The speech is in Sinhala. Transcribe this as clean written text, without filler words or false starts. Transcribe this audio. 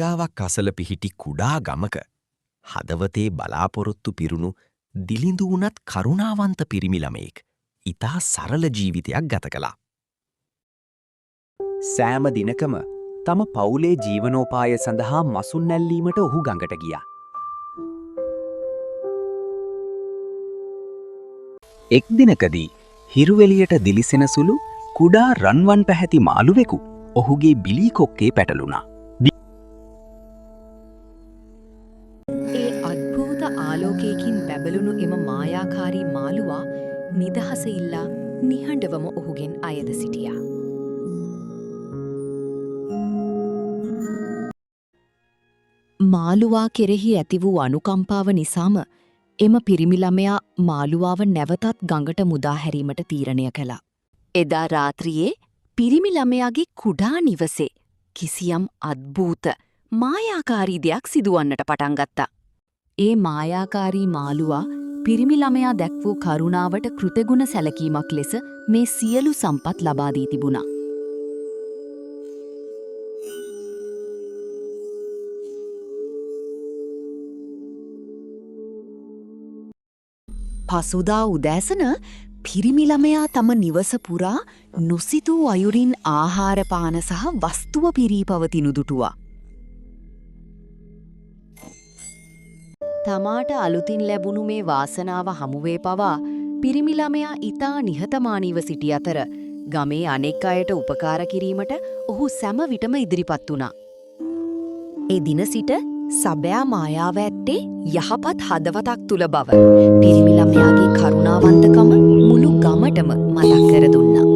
ගාවක් අසල පිහිටි කුඩා ගමක හදවතේ බලාපොරොත්තු පිරුණු දිලිඳු වුණත් කරුණාවන්ත පිරිමි ළමයෙක් ඉතා සරල ජීවිතයක් ගත කළා. සෑම දිනකම තම පවුලේ ජීවනෝපාය සඳහා මසුන් නැල්ලීමට ඔහු ගඟට ගියා. එක් දිනකදී හිරුවෙලියට දිලිසෙන සුළු කුඩා රන්වන් පැහැති මාළුවෙකු ඔහුගේ බිලී කොක්කේ පැටලුණා. ඒ අද්භූත ආලෝකයකින් බැබළුණු එම මායාකාරී මාළුවා නිදහස ඉල්ලා නිහඬවම ඔහුගෙන් අයද සිටියා. මාළුවා කෙරෙහි ඇති වූ අනුකම්පාව නිසාම එම පිරිමි ළමයා මාළුවාව නැවතත් ගඟට මුදා හැරීමට තීරණය කළා. එදා රාත්‍රියේ පිරිමි ළමයාගේ කුඩා නිවසේ කිසියම් අද්භූත මායාකාරී දෙයක් සිදුවන්නට පටන් ගත්තා. ඒ මායාකාරී මාළුවා පිරිමි ළමයා දැක් වූ කරුණාවට කෘතගුණ සැලකීමක් ලෙස මේ සියලු සම්පත් ලබා දී තිබුණා. පසුදා උදෑසන පිරිමි ළමයා තම නිවස පුරා නොසිතූ අයුරින් ආහාර පාන සහ වස්තුව පිරී පවතිනු දුටුවා. තමාට අලුතින් ලැබුණු මේ වාසනාව හමුවේ පවා පිරිමි ළමයා ඉතා නිහතමානීව සිටි අතර ගමේ අනෙක් අයට උපකාර කිරීමට ඔහු සෑම විටම ඉදිරිපත් වුණා. ඒ දින සිට සැබෑ මායාව ඇත්තේ යහපත් හදවතක් තුල බව පිරිමි ළමයාගේ කරුණාවන්තකම මුළු ගමටම මතක් කර දුන්නා.